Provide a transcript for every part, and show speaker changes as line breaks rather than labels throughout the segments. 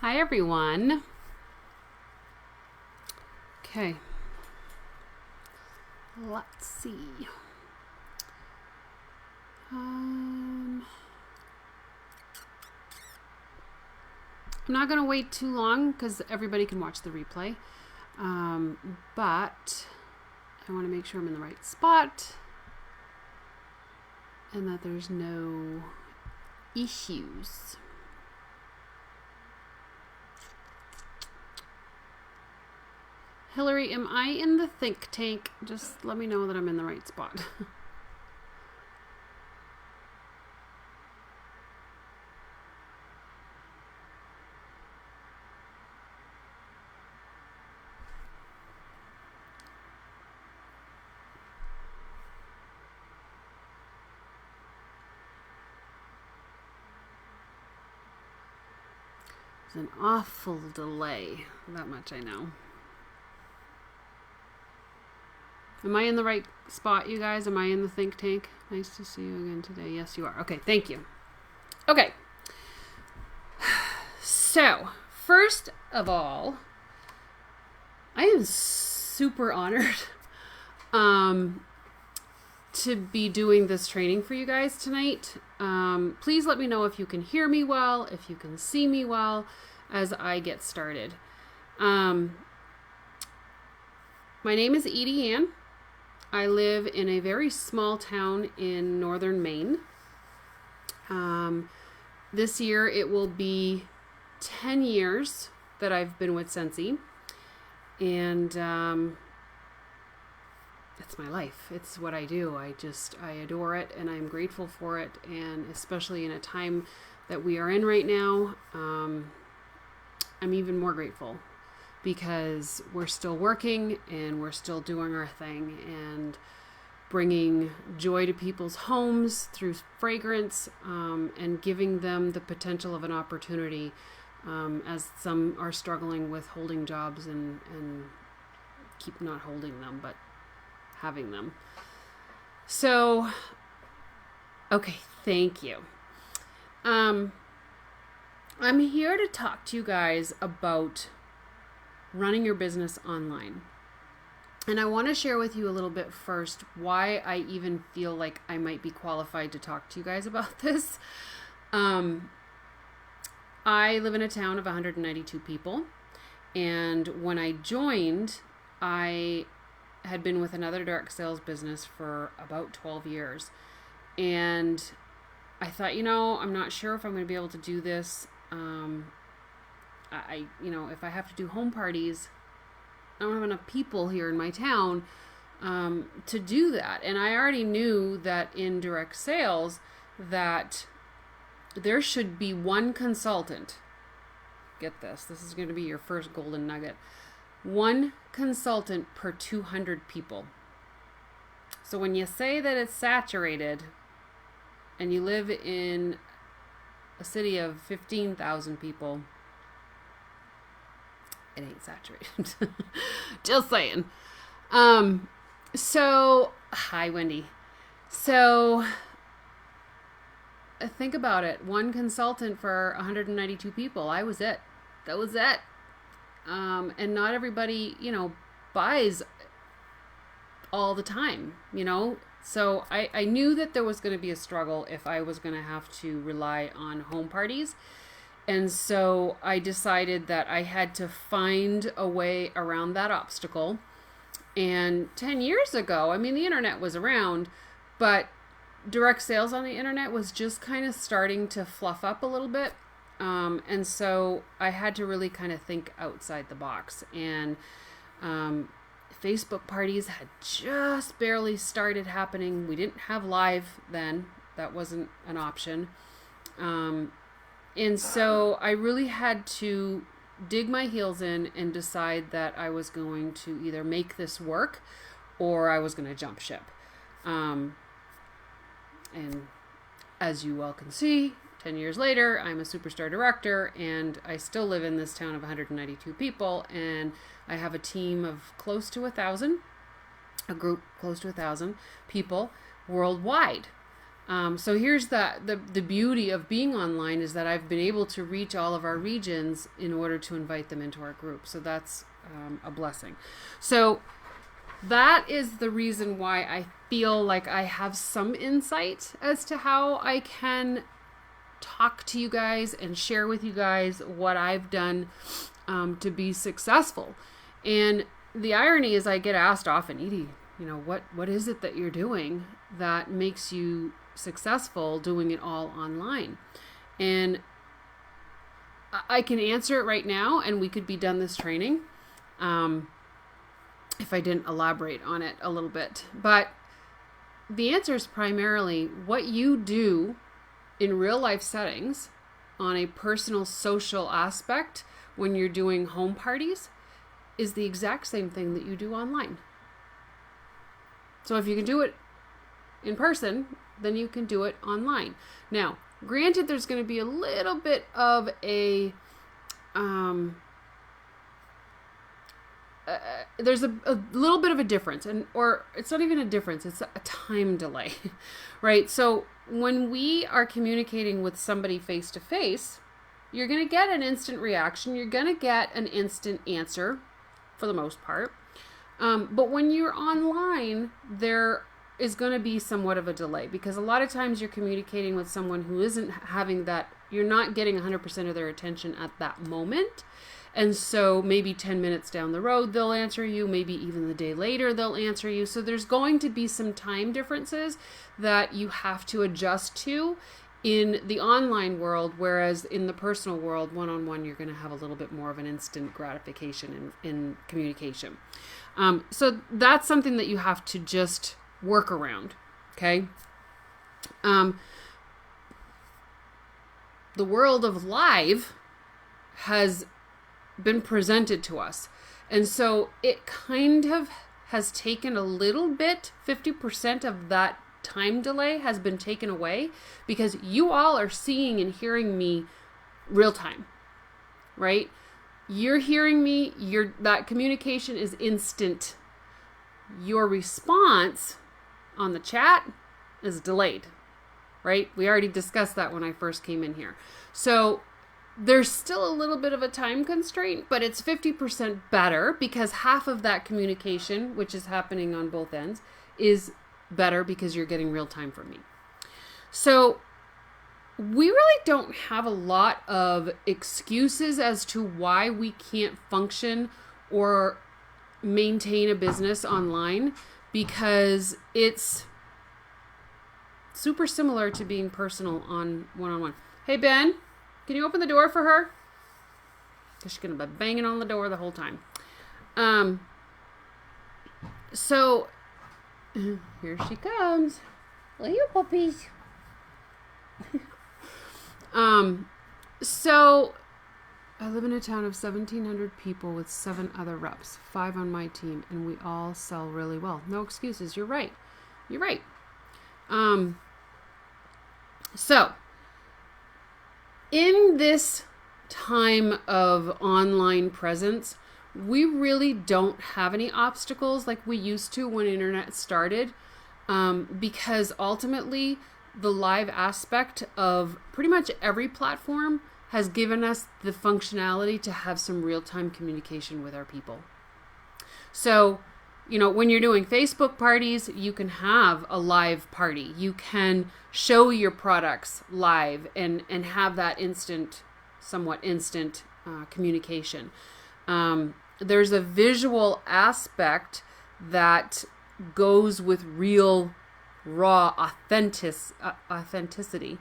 Hi everyone. Okay. Let's see. I'm not going to wait too long because everybody can watch the replay. But I want to make sure I'm in the right spot and that there's no issues. Hillary, am I in the think tank? Just let me know that I'm in the right spot. There's an awful delay. That much I know. Am I in the right spot, you guys? Am I in the think tank? Nice to see you again today. Yes, you are. Okay, thank you. Okay. So, first of all, I am super honored to be doing this training for you guys tonight. Please let me know if you can hear me well, if you can see me well as I get started. My name is Edie Ann. I live in a very small town in northern Maine. This year it will be 10 years that I've been with Scentsy, and it's my life. It's what I do. I adore it, and I'm grateful for it, and especially in a time that we are in right now, I'm even more grateful because we're still working and we're still doing our thing and bringing joy to people's homes through fragrance, and giving them the potential of an opportunity, as some are struggling with holding jobs and keep not holding them, but having them. So, okay, thank you. I'm here to talk to you guys about running your business online. And I want to share with you a little bit first why I even feel like I might be qualified to talk to you guys about this. I live in a town of 192 people. And when I joined, I had been with another direct sales business for about 12 years. And I thought, I'm not sure if I'm going to be able to do this. If I have to do home parties, I don't have enough people here in my town to do that. And I already knew that in direct sales that there should be one consultant. Get this. This is going to be your first golden nugget. One consultant per 200 people. So when you say that it's saturated and you live in a city of 15,000 people, it ain't saturated. Just saying. So, hi, Wendy. So, think about it. One consultant for 192 people. I was it. That was it. And not everybody, buys all the time, So I knew that there was going to be a struggle if I was going to have to rely on home parties. And so I decided that I had to find a way around that obstacle. And 10 years ago, the internet was around, but direct sales on the internet was just kind of starting to fluff up a little bit. And so I had to really kind of think outside the box. And Facebook parties had just barely started happening. We didn't have live then. That wasn't an option. And so I really had to dig my heels in and decide that I was going to either make this work or I was going to jump ship. And as you well can see, 10 years later, I'm a superstar director and I still live in this town of 192 people, and I have a team of close to 1,000, a group close to 1,000 people worldwide. So here's the beauty of being online is that I've been able to reach all of our regions in order to invite them into our group. So that's a blessing. So that is the reason why I feel like I have some insight as to how I can talk to you guys and share with you guys what I've done to be successful. And the irony is I get asked often, Edie, what is it that you're doing that makes you successful doing it all online? And I can answer it right now, and we could be done this training if I didn't elaborate on it a little bit. But the answer is primarily what you do in real life settings on a personal social aspect when you're doing home parties is the exact same thing that you do online. So if you can do it in person, then you can do it online. Now, granted, there's going to be a little bit of there's a little bit of a difference, or it's not even a difference, it's a time delay, right? So when we are communicating with somebody face to face, you're going to get an instant reaction. You're going to get an instant answer for the most part. But when you're online, there is going to be somewhat of a delay because a lot of times you're communicating with someone who isn't having that, you're not getting 100% of their attention at that moment. And so maybe 10 minutes down the road, they'll answer you. Maybe even the day later, they'll answer you. So there's going to be some time differences that you have to adjust to in the online world, whereas in the personal world, one-on-one, you're going to have a little bit more of an instant gratification in communication. So that's something that you have to just work around, okay? The world of live has been presented to us. And so it kind of has taken a little bit, 50% of that time delay has been taken away because you all are seeing and hearing me real time, right? You're hearing me, that communication is instant. Your response on the chat is delayed, right? We already discussed that when I first came in here. So there's still a little bit of a time constraint, but it's 50% better because half of that communication, which is happening on both ends, is better because you're getting real time from me. So we really don't have a lot of excuses as to why we can't function or maintain a business online because it's super similar to being personal on one-on-one. Hey, Ben, can you open the door for her? Because she's going to be banging on the door the whole time. So here she comes. Well, you puppies. So I live in a town of 1,700 people with 7 other reps, 5 on my team, and we all sell really well. No excuses. You're right. You're right. So in this time of online presence, we really don't have any obstacles like we used to when internet started, because ultimately the live aspect of pretty much every platform has given us the functionality to have some real-time communication with our people. So, when you're doing Facebook parties, you can have a live party. You can show your products live and have that somewhat instant communication. There's a visual aspect that goes with real, raw authenticity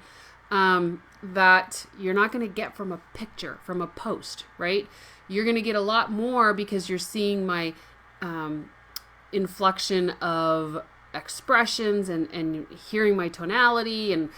that you're not going to get from a picture, from a post, right? You're going to get a lot more because you're seeing my inflection of expressions and hearing my tonality and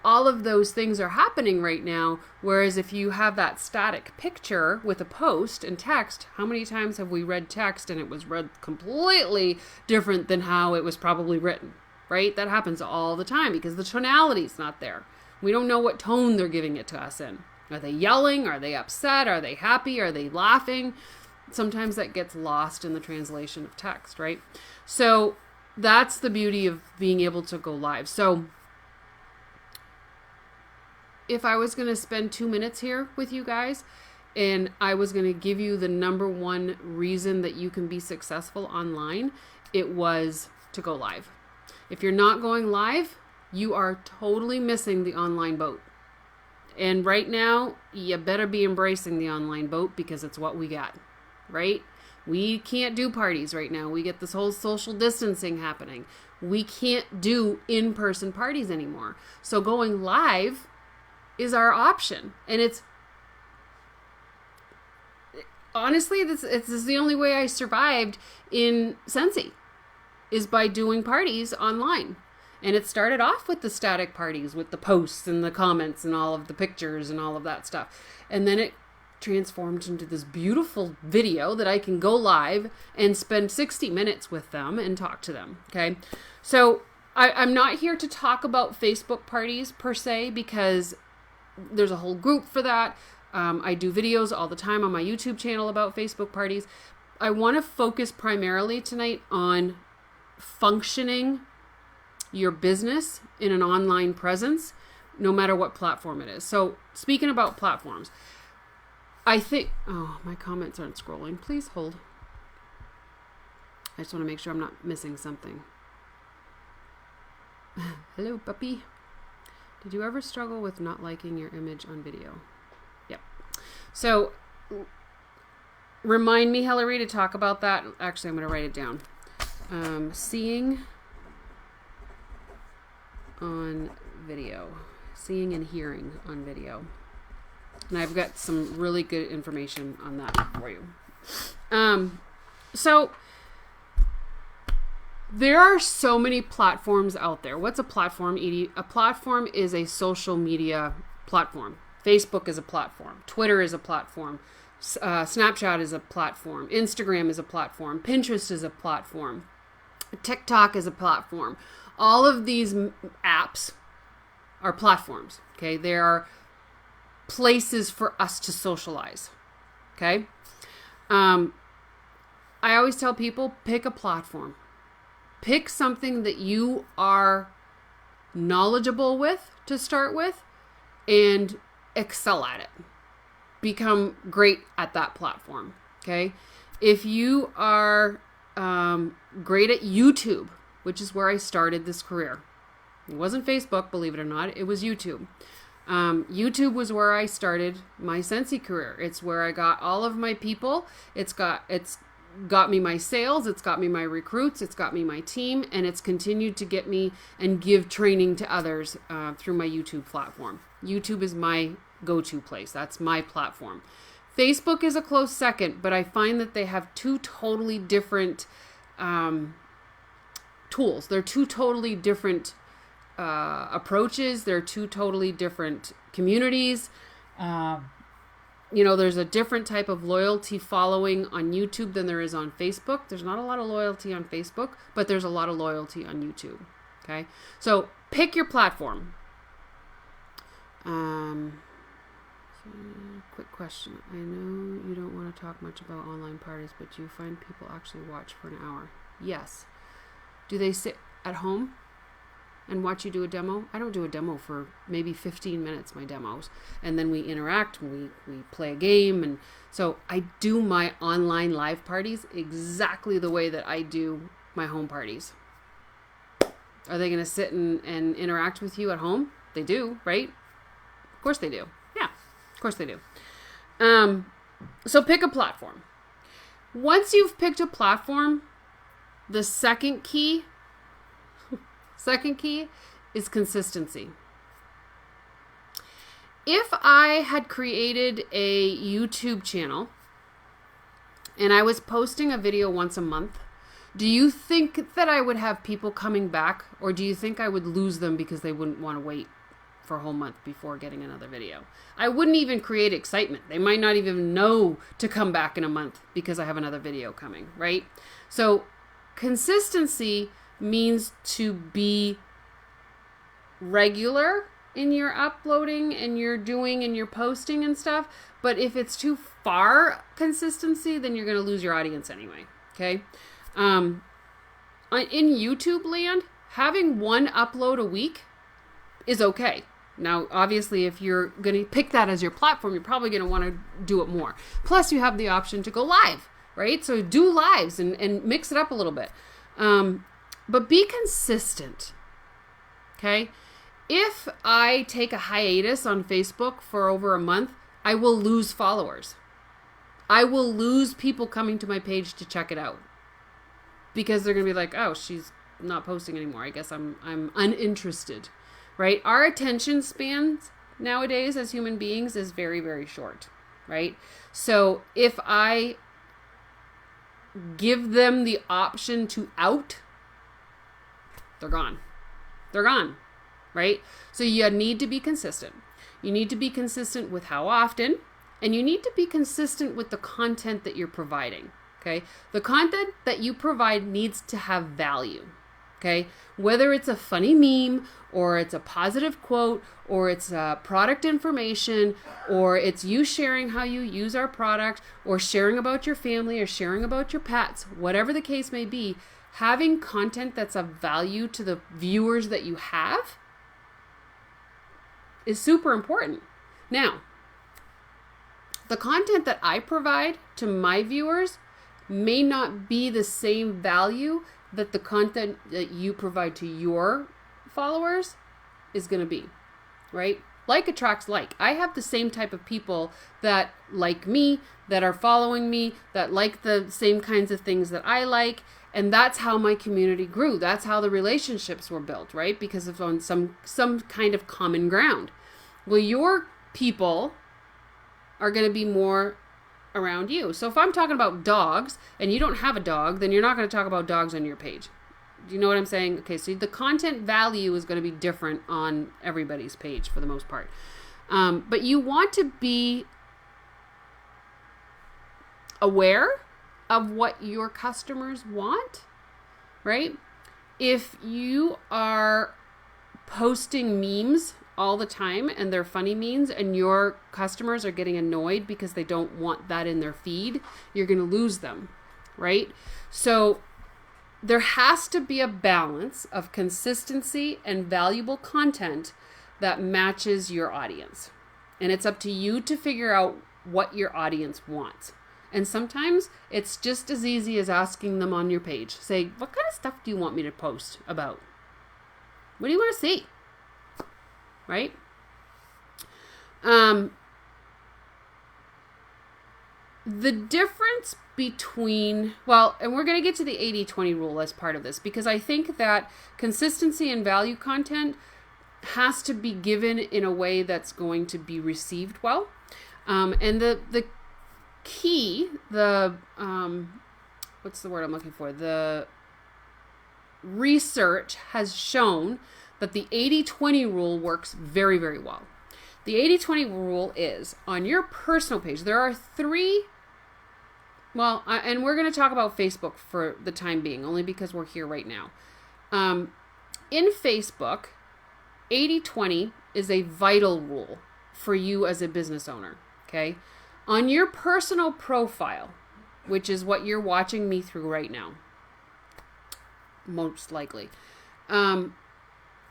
all of those things are happening right now. Whereas if you have that static picture with a post and text, how many times have we read text and it was read completely different than how it was probably written, right? That happens all the time because the tonality is not there. We don't know what tone they're giving it to us in. Are they yelling? Are they upset? Are they happy? Are they laughing? Sometimes that gets lost in the translation of text, right? So that's the beauty of being able to go live. So if I was going to spend 2 minutes here with you guys and I was going to give you the number one reason that you can be successful online, it was to go live. If you're not going live, you are totally missing the online boat. And right now, you better be embracing the online boat because it's what we got, right? We can't do parties right now. We get this whole social distancing happening. We can't do in-person parties anymore. So going live is our option. And it's honestly, this is the only way I survived in Scentsy, is by doing parties online. And it started off with the static parties, with the posts and the comments and all of the pictures and all of that stuff. And then it transformed into this beautiful video that I can go live and spend 60 minutes with them and talk to them. Okay. So I'm not here to talk about Facebook parties per se, because there's a whole group for that. I do videos all the time on my YouTube channel about Facebook parties. I want to focus primarily tonight on functioning your business in an online presence, no matter what platform it is. So speaking about platforms, I think, oh, my comments aren't scrolling. Please hold. I just want to make sure I'm not missing something. Hello, puppy. Did you ever struggle with not liking your image on video? Yep. So remind me, Hillary, to talk about that. Actually, I'm going to write it down. Seeing on video, seeing and hearing on video. And I've got some really good information on that for you. So there are so many platforms out there. What's a platform, Edie? A platform is a social media platform. Facebook is a platform. Twitter is a platform. Snapchat is a platform. Instagram is a platform. Pinterest is a platform. TikTok is a platform. All of these apps are platforms, okay? They are places for us to socialize, okay? I always tell people, pick a platform. Pick something that you are knowledgeable with to start with and excel at it. Become great at that platform, okay? If you are great at YouTube, which is where I started this career. It wasn't Facebook, believe it or not. It was YouTube. YouTube was where I started my Scentsy career. It's where I got all of my people. It's got me my sales. It's got me my recruits. It's got me my team. And it's continued to get me and give training to others through my YouTube platform. YouTube is my go-to place. That's my platform. Facebook is a close second, but I find that they have two totally different tools. They're two totally different approaches. They're two totally different communities. There's a different type of loyalty following on YouTube than there is on Facebook. There's not a lot of loyalty on Facebook, but there's a lot of loyalty on YouTube. Okay, so pick your platform. Quick question. I know you don't want to talk much about online parties, but do you find people actually watch for an hour? Yes. Do they sit at home and watch you do a demo? I don't do a demo for maybe 15 minutes, my demos. And then we interact, and we play a game. And so I do my online live parties exactly the way that I do my home parties. Are they going to sit and interact with you at home? They do, right? Of course they do. Yeah, of course they do. So pick a platform. Once you've picked a platform, the second key is consistency. If I had created a YouTube channel and I was posting a video once a month, do you think that I would have people coming back, or do you think I would lose them because they wouldn't want to wait for a whole month before getting another video? I wouldn't even create excitement. They might not even know to come back in a month because I have another video coming, right? So consistency means to be regular in your uploading and your doing and your posting and stuff. But if it's too far consistency, then you're going to lose your audience anyway. Okay. In YouTube land, having one upload a week is okay. Now, obviously, if you're going to pick that as your platform, you're probably going to want to do it more. Plus, you have the option to go live, right? So do lives and mix it up a little bit. But be consistent, okay? If I take a hiatus on Facebook for over a month, I will lose followers. I will lose people coming to my page to check it out. Because they're going to be like, oh, she's not posting anymore. I guess I'm uninterested. Right? Our attention spans nowadays as human beings is very, very short, right? So if I give them the option to out, they're gone. They're gone, right? So you need to be consistent. You need to be consistent with how often, and you need to be consistent with the content that you're providing, okay? The content that you provide needs to have value. Okay, whether it's a funny meme or it's a positive quote or it's product information or it's you sharing how you use our product or sharing about your family or sharing about your pets, whatever the case may be, having content that's of value to the viewers that you have is super important. Now, the content that I provide to my viewers may not be the same value that the content that you provide to your followers is going to be, right? Like attracts like. I have the same type of people that like me, that are following me, that like the same kinds of things that I like, and that's how my community grew. That's how the relationships were built, right? Because of on some kind of common ground. Well, your people are going to be more around you. So if I'm talking about dogs and you don't have a dog, then you're not going to talk about dogs on your page. Do you know what I'm saying? Okay, so the content value is going to be different on everybody's page for the most part. But you want to be aware of what your customers want, right? If you are posting memes all the time and they're funny memes and your customers are getting annoyed because they don't want that in their feed, you're going to lose them, right? So there has to be a balance of consistency and valuable content that matches your audience. And it's up to you to figure out what your audience wants. And sometimes it's just as easy as asking them on your page, say, what kind of stuff do you want me to post about? What do you want to see? Right? The difference between, well, and we're going to get to the 80-20 rule as part of this, because I think that consistency and value content has to be given in a way that's going to be received well. And the key, what's the word I'm looking for? The research has shown that the 80-20 rule works very, very well. The 80-20 rule is on your personal page. There are three, and we're going to talk about Facebook for the time being, only because we're here right now. In Facebook, 80-20 is a vital rule for you as a business owner, okay? On your personal profile, which is what you're watching me through right now, most likely,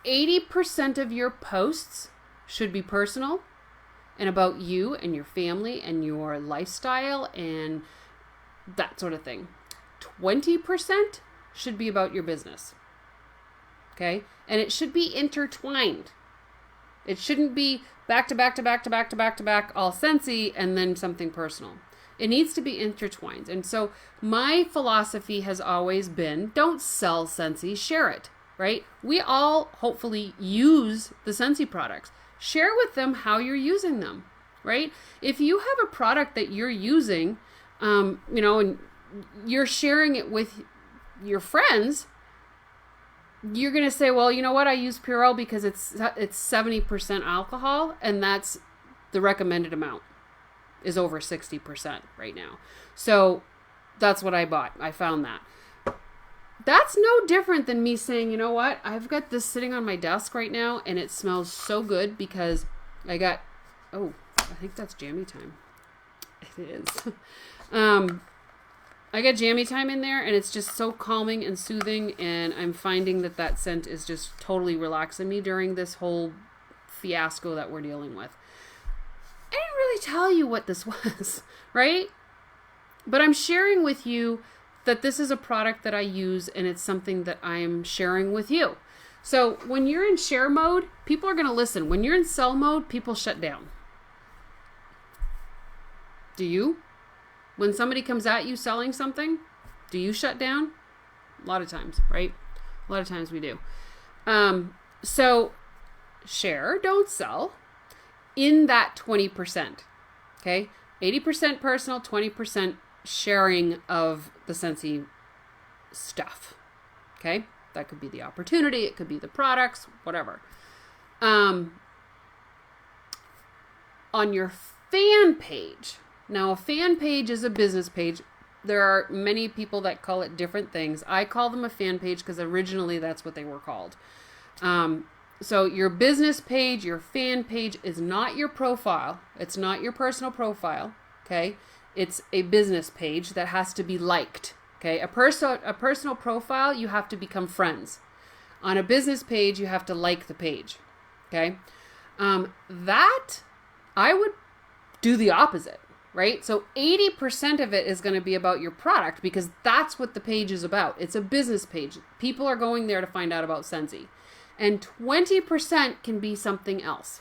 80% of your posts should be personal and about you and your family and your lifestyle and that sort of thing. 20% should be about your business. Okay? And it should be intertwined. It shouldn't be back to back to back to back to back to back, all Scentsy and then something personal. It needs to be intertwined. And so my philosophy has always been, don't sell Scentsy, share it. Right? We all hopefully use the Scentsy products. Share with them how you're using them, right? If you have a product that you're using, and you're sharing it with your friends, you're going to say, well, you know what? I use Purell because it's 70% alcohol, and that's the recommended amount is over 60% right now. So that's what I bought. I found that. That's no different than me saying, you know what, I've got this sitting on my desk right now and it smells so good because I think that's jammy time. It is. I got jammy time in there and it's just so calming and soothing, and I'm finding that scent is just totally relaxing me during this whole fiasco that we're dealing with. I didn't really tell you what this was, right? But I'm sharing with you that this is a product that I use, and it's something that I'm sharing with you. So when you're in share mode, people are going to listen. When you're in sell mode, people shut down. Do you? When somebody comes at you selling something, do you shut down? A lot of times, right? A lot of times we do. So share, don't sell in that 20%. Okay? 80% personal, 20% sharing of the Scentsy stuff. Okay? That could be the opportunity. It could be the products, whatever. On your fan page. Now, a fan page is a business page. There are many people that call it different things. I call them a fan page because originally that's what they were called. So your business page, your fan page is not your profile. It's not your personal profile. Okay? It's a business page that has to be liked. Okay? A personal profile, you have to become friends. On a business page, you have to like the page. Okay? That, I would do the opposite. Right? So 80% of it is going to be about your product because that's what the page is about. It's a business page. People are going there to find out about Scentsy. And 20% can be something else.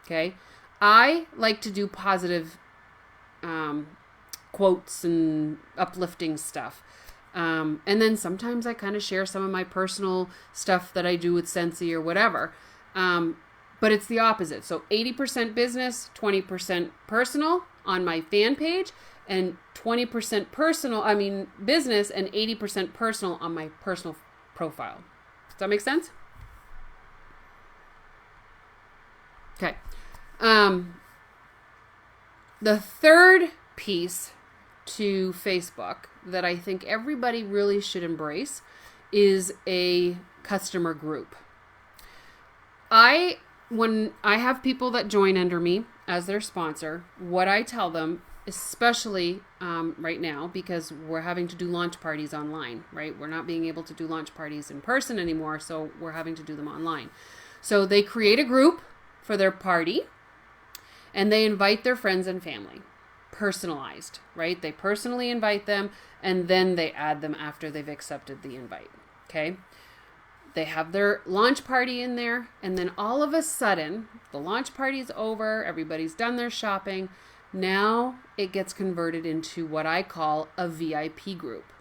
Okay? I like to do positive quotes and uplifting stuff. And then sometimes I kind of share some of my personal stuff that I do with Scentsy or whatever. But it's the opposite. So 80% business, 20% personal on my fan page, and 20% business and 80% personal on my personal profile. Does that make sense? Okay. The third piece to Facebook that I think everybody really should embrace is a customer group. When I have people that join under me as their sponsor, what I tell them, especially right now, because we're having to do launch parties online, right? We're not being able to do launch parties in person anymore, so we're having to do them online. So they create a group for their party, and they invite their friends and family. Personalized, right? They personally invite them, and then they add them after they've accepted the invite, okay? They have their launch party in there, and then all of a sudden, the launch party's over, everybody's done their shopping. Now it gets converted into what I call a VIP group,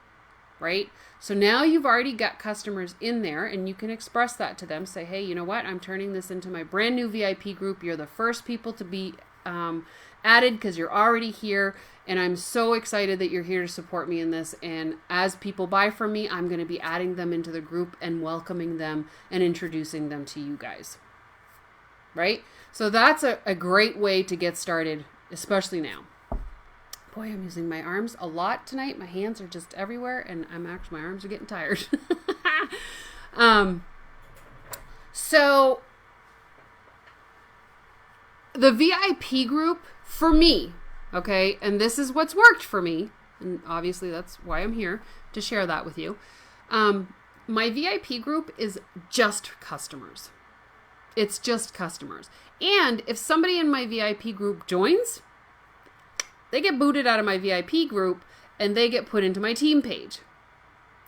right? So now you've already got customers in there, and you can express that to them. Say, hey, you know what? I'm turning this into my brand new VIP group. You're the first people to be added because you're already here, and I'm so excited that you're here to support me in this. And as people buy from me, I'm going to be adding them into the group and welcoming them and introducing them to you guys, right? So that's a great way to get started, especially now. Boy, I'm using my arms a lot tonight. My hands are just everywhere, and my arms are getting tired. So the VIP group for me, okay, and this is what's worked for me, and obviously that's why I'm here to share that with you. My VIP group is just customers. It's just customers. And if somebody in my VIP group joins, they get booted out of my VIP group and they get put into my team page.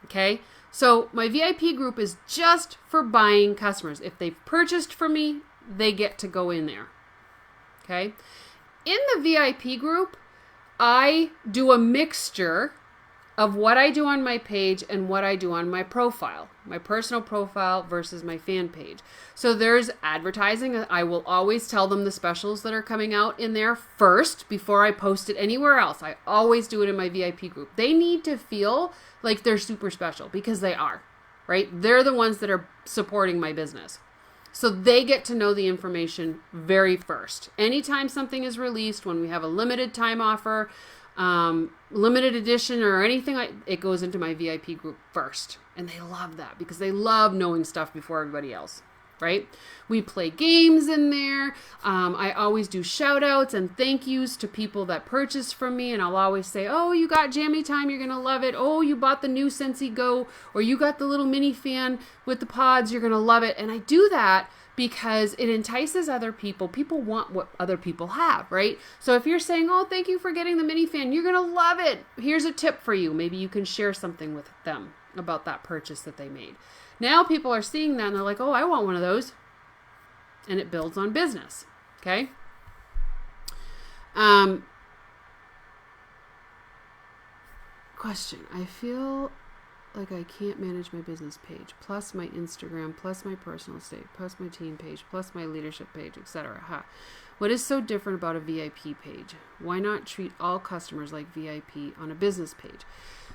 Okay? So my VIP group is just for buying customers. If they've purchased from me, they get to go in there. Okay? In the VIP group, I do a mixture of what I do on my page and what I do on my profile, my personal profile versus my fan page. So there's advertising. I will always tell them the specials that are coming out in there first before I post it anywhere else. I always do it in my VIP group. They need to feel like they're super special because they are, right? They're the ones that are supporting my business. So they get to know the information very first. Anytime something is released, when we have a limited time offer, limited edition or anything, it goes into my VIP group first. And they love that because they love knowing stuff before everybody else, right? We play games in there. I always do shout outs and thank yous to people that purchase from me. And I'll always say, oh, you got Jammy Time, you're going to love it. Oh, you bought the new Scentsy Go, or you got the little mini fan with the pods, you're going to love it. And I do that because it entices other people. People want what other people have, right? So if you're saying, oh, thank you for getting the mini fan, you're going to love it. Here's a tip for you. Maybe you can share something with them about that purchase that they made. Now people are seeing that and they're like, oh, I want one of those. And it builds on business. Okay. Question. I feel like I can't manage my business page, plus my Instagram, plus my personal state, plus my team page, plus my leadership page, etc. What is so different about a VIP page? Why not treat all customers like VIP on a business page?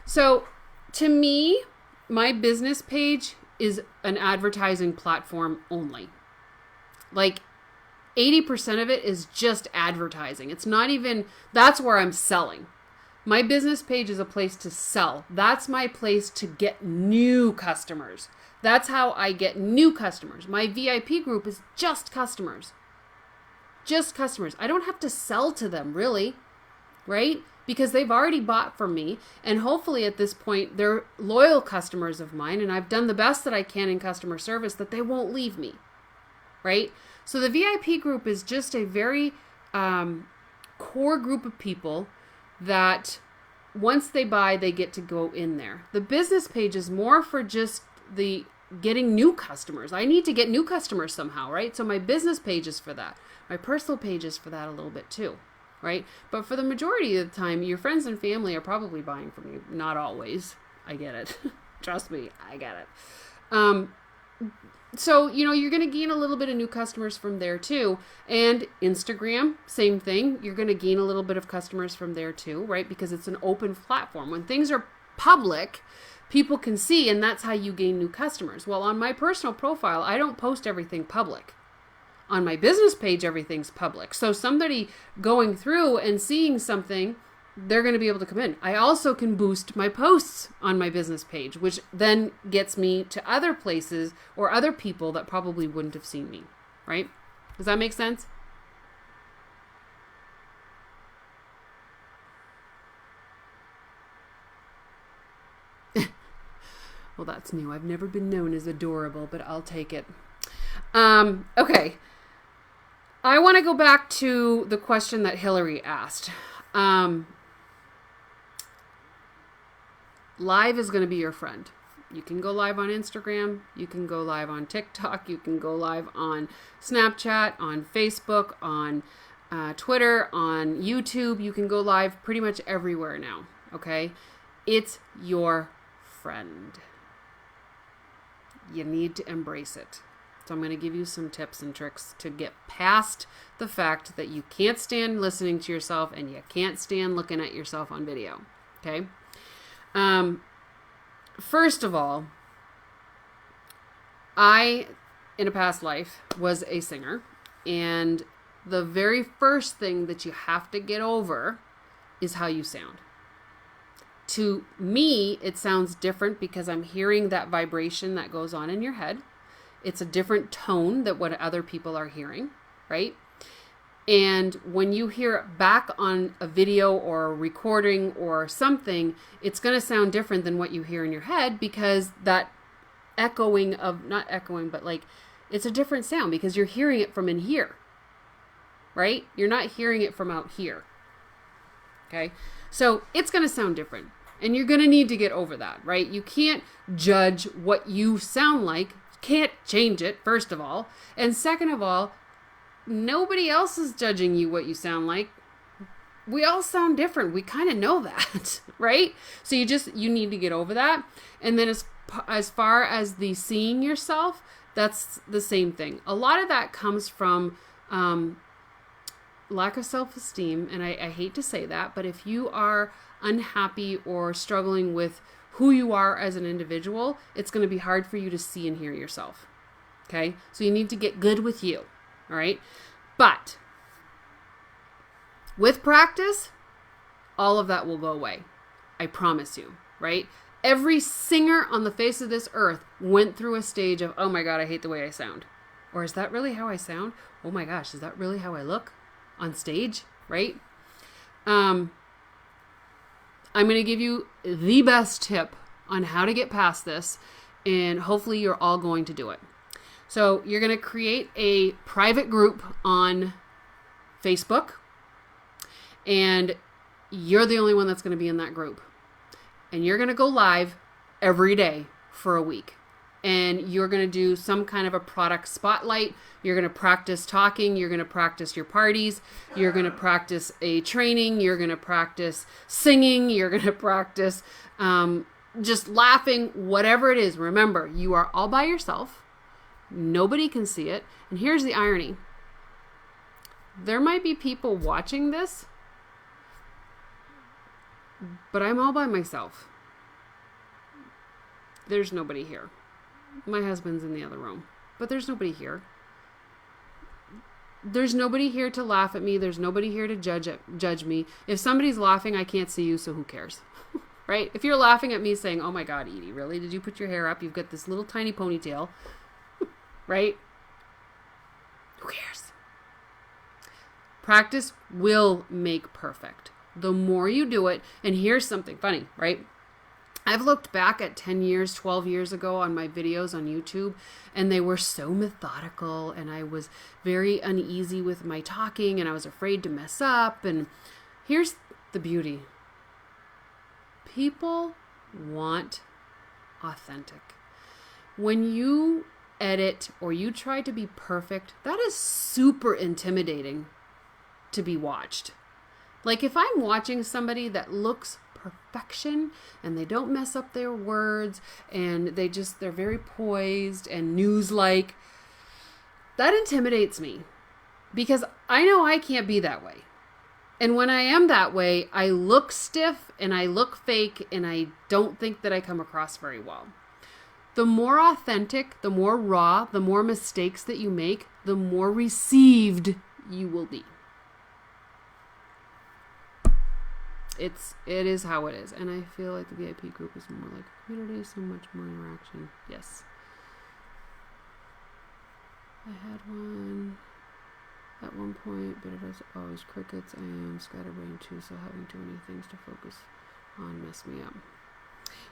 So to me, my business page is an advertising platform only. Like 80% of it is just advertising. It's not even, that's where I'm selling. My business page is a place to sell. That's my place to get new customers. That's how I get new customers. My VIP group is just customers. Just customers. I don't have to sell to them really, right? Because they've already bought from me. And hopefully at this point, they're loyal customers of mine. And I've done the best that I can in customer service that they won't leave me, right? So the VIP group is just a very core group of people that once they buy, they get to go in there. The business page is more for just the getting new customers. I need to get new customers somehow, right? So my business page is for that. My personal page is for that a little bit too, right? But for the majority of the time, your friends and family are probably buying from you. Not always. I get it. Trust me, I get it. So, you're going to gain a little bit of new customers from there too. And Instagram, same thing. You're going to gain a little bit of customers from there too, right? Because it's an open platform. When things are public, people can see, and that's how you gain new customers. Well, on my personal profile, I don't post everything public. On my business page, everything's public. So somebody going through and seeing something, they're going to be able to come in. I also can boost my posts on my business page, which then gets me to other places or other people that probably wouldn't have seen me, right? Does that make sense? Well, that's new. I've never been known as adorable, but I'll take it. Okay. I want to go back to the question that Hillary asked. Live is going to be your friend. You can go live on Instagram. You can go live on TikTok. You can go live on Snapchat, on Facebook, on Twitter, on YouTube. You can go live pretty much everywhere now. Okay? It's your friend. You need to embrace it. So I'm going to give you some tips and tricks to get past the fact that you can't stand listening to yourself and you can't stand looking at yourself on video. Okay? First of all, I, in a past life, was a singer, and the very first thing that you have to get over is how you sound. To me, it sounds different because I'm hearing that vibration that goes on in your head. It's a different tone than what other people are hearing, right? And when you hear it back on a video or a recording or something, it's going to sound different than what you hear in your head because that echoing of, not echoing, but like it's a different sound because you're hearing it from in here, right? You're not hearing it from out here. Okay. So it's going to sound different and you're going to need to get over that, right? You can't judge what you sound like. Can't change it, first of all. And second of all, nobody else is judging you what you sound like. We all sound different. We kind of know that, right? So you need to get over that. And then as far as the seeing yourself, that's the same thing. A lot of that comes from lack of self-esteem. And I hate to say that, but if you are unhappy or struggling with who you are as an individual, it's going to be hard for you to see and hear yourself. Okay? So you need to get good with you. All right. But with practice, all of that will go away. I promise you, right? Every singer on the face of this earth went through a stage of, oh my God, I hate the way I sound. Or is that really how I sound? Oh my gosh, is that really how I look on stage? Right? I'm going to give you the best tip on how to get past this, and hopefully you're all going to do it. So you're going to create a private group on Facebook, and you're the only one that's going to be in that group. And you're going to go live every day for a week. And you're going to do some kind of a product spotlight. You're going to practice talking. You're going to practice your parties. You're going to practice a training. You're going to practice singing. You're going to practice just laughing, whatever it is. Remember, you are all by yourself. Nobody can see it. And here's the irony. There might be people watching this, but I'm all by myself. There's nobody here. My husband's in the other room, but there's nobody here. There's nobody here to laugh at me. There's nobody here to judge me. If somebody's laughing, I can't see you, so who cares? Right? If you're laughing at me saying, oh my God, Edie, really? Did you put your hair up? You've got this little tiny ponytail. Right? Who cares? Practice will make perfect. The more you do it, and here's something funny, right? I've looked back at 10 years, 12 years ago on my videos on YouTube, and they were so methodical, and I was very uneasy with my talking, and I was afraid to mess up. And here's the beauty. People want authentic. When you edit or you try to be perfect, that is super intimidating to be watched. Like if I'm watching somebody that looks perfection and they don't mess up their words and they're very poised and news-like, that intimidates me because I know I can't be that way. And when I am that way, I look stiff and I look fake and I don't think that I come across very well. The more authentic, the more raw, the more mistakes that you make, the more received you will be. It is how it is. And I feel like the VIP group is more like a community, so much more interaction. Yes. I had one at one point, but it was always crickets. I am scatterbrained too, so having too many things to focus on messed me up.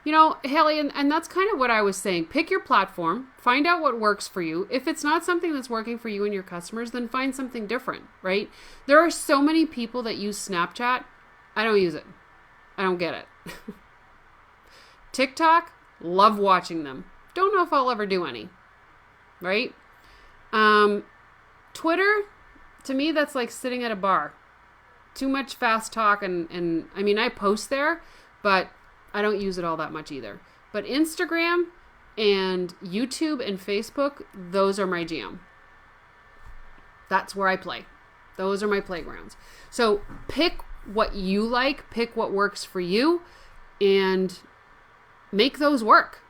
You know, Haley, and that's kind of what I was saying. Pick your platform, find out what works for you. If it's not something that's working for you and your customers, then find something different, right? There are so many people that use Snapchat. I don't use it. I don't get it. TikTok, love watching them. Don't know if I'll ever do any, right? Twitter, to me, that's like sitting at a bar. Too much fast talk, and I mean, I post there, but I don't use it all that much either. But Instagram and YouTube and Facebook, those are my jam. That's where I play. Those are my playgrounds. So pick what you like, pick what works for you, and make those work.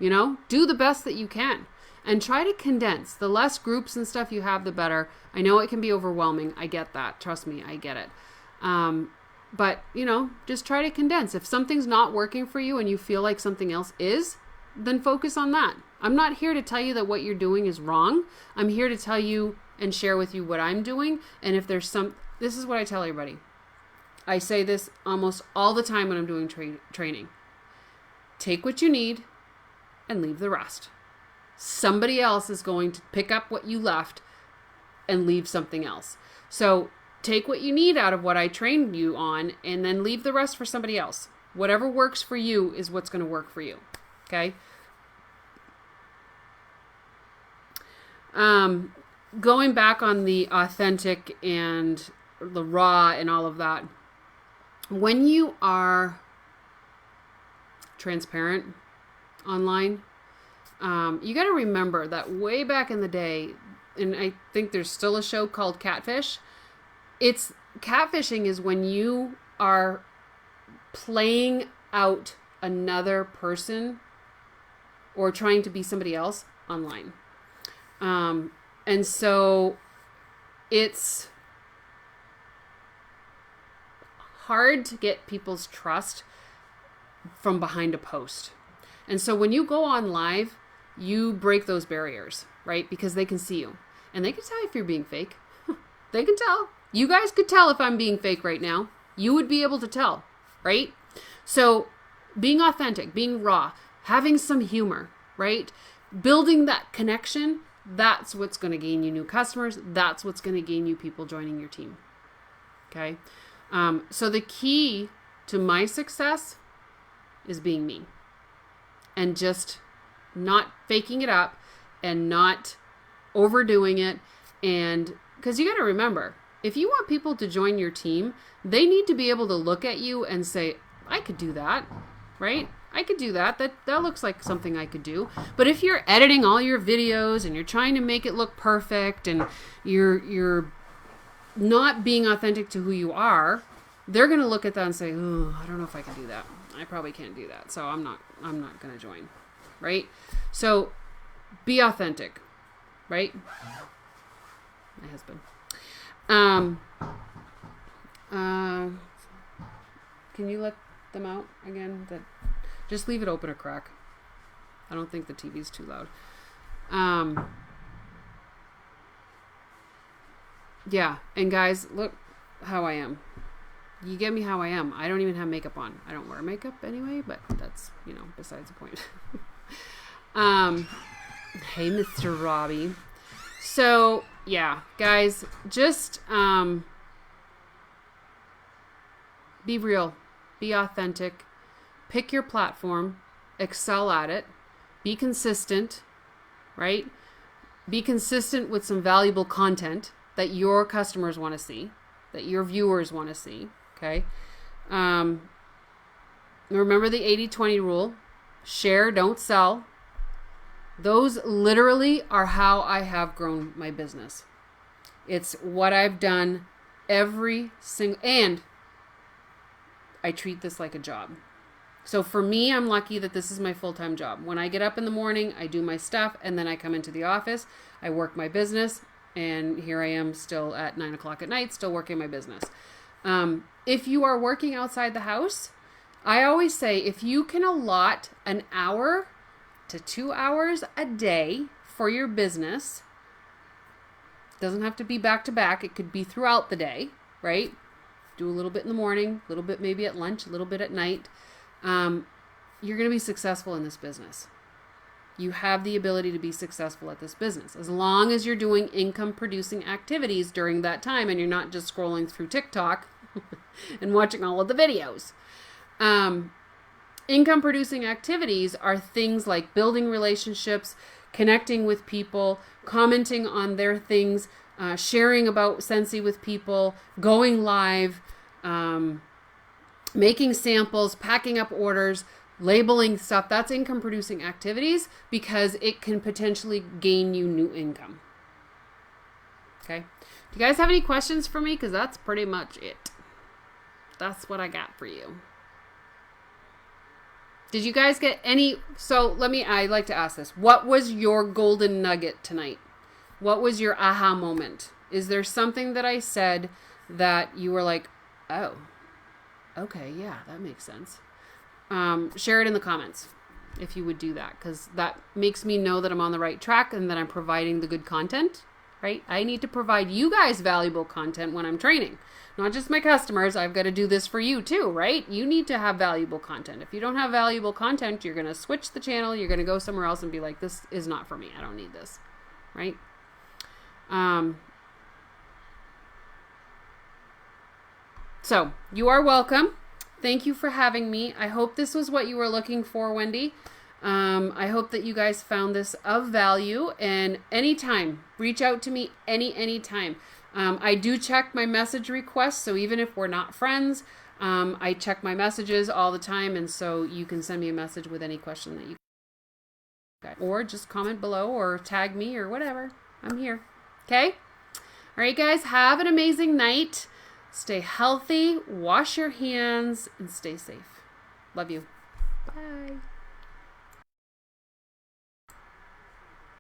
You know, do the best that you can. And try to condense. The less groups and stuff you have, the better. I know it can be overwhelming. I get that. Trust me, I get it. But, you know, just try to condense. If something's not working for you and you feel like something else is, then focus on that. I'm not here to tell you that what you're doing is wrong. I'm here to tell you and share with you what I'm doing. And if there's this is what I tell everybody. I say this almost all the time when I'm doing training. Take what you need and leave the rest. Somebody else is going to pick up what you left and leave something else. So take what you need out of what I trained you on and then leave the rest for somebody else. Whatever works for you is what's going to work for you. Okay? Going back on the authentic and the raw and all of that, when you are transparent online, you got to remember that way back in the day, and I think there's still a show called Catfish. Catfishing is when you are playing out another person or trying to be somebody else online. And so it's hard to get people's trust from behind a post. And so when you go on live, you break those barriers, right? Because they can see you. And they can tell if you're being fake. They can tell. You guys could tell if I'm being fake right now. You would be able to tell, right? So being authentic, being raw, having some humor, right? Building that connection That's what's going to gain you new customers. That's what's going to gain you people joining your team. Okay. So the key to my success is being me and just not faking it up and not overdoing it. And because you got to remember, if you want people to join your team, they need to be able to look at you and say, I could do that, right? I could do that. That looks like something I could do. But if you're editing all your videos and you're trying to make it look perfect and you're not being authentic to who you are, they're going to look at that and say, oh, I don't know if I can do that. I probably can't do that. So I'm not going to join, right? So be authentic, right? My husband. Can you let them out again? Just leave it open a crack. I don't think the TV's too loud. Yeah, and guys, look how I am. You get me how I am. I don't even have makeup on. I don't wear makeup anyway, but that's, besides the point. Hey, Mr. Robbie. So, yeah, guys, just be real. Be authentic. Pick your platform. Excel at it. Be consistent, right? Be consistent with some valuable content that your customers want to see, that your viewers want to see, okay? Remember the 80-20 rule. Share, don't sell. Those literally are how I have grown my business. It's what I've done and I treat this like a job. So for me, I'm lucky that this is my full-time job. When I get up in the morning, I do my stuff, and then I come into the office, I work my business, and here I am still at 9 o'clock at night, still working my business. If you are working outside the house, I always say if you can allot an hour to 2 hours a day for your business, doesn't have to be back to back, it could be throughout the day, right? Do a little bit in the morning, a little bit maybe at lunch, a little bit at night. You're going to be successful in this business. You have the ability to be successful at this business as long as you're doing income producing activities during that time and you're not just scrolling through TikTok and watching all of the videos. Income producing activities are things like building relationships, connecting with people, commenting on their things, sharing about Scentsy with people, going live, making samples, packing up orders, labeling stuff. That's income producing activities because it can potentially gain you new income. Okay. Do you guys have any questions for me? Because that's pretty much it. That's what I got for you. Did you guys get any? So I like to ask this. What was your golden nugget tonight? What was your aha moment? Is there something that I said that you were like, oh, okay, yeah, that makes sense. Share it in the comments if you would do that, because that makes me know that I'm on the right track and that I'm providing the good content, right? I need to provide you guys valuable content when I'm training, not just my customers. I've got to do this for you too, right? You need to have valuable content. If you don't have valuable content, you're going to switch the channel. You're going to go somewhere else and be like, this is not for me. I don't need this, right? So you are welcome. Thank you for having me. I hope this was what you were looking for, Wendy. I hope that you guys found this of value, and anytime, reach out to me anytime. I do check my message requests. So even if we're not friends, I check my messages all the time. And so you can send me a message with any question that you got, or just comment below or tag me or whatever. I'm here. Okay. All right, guys, have an amazing night. Stay healthy, wash your hands, and stay safe. Love you. Bye.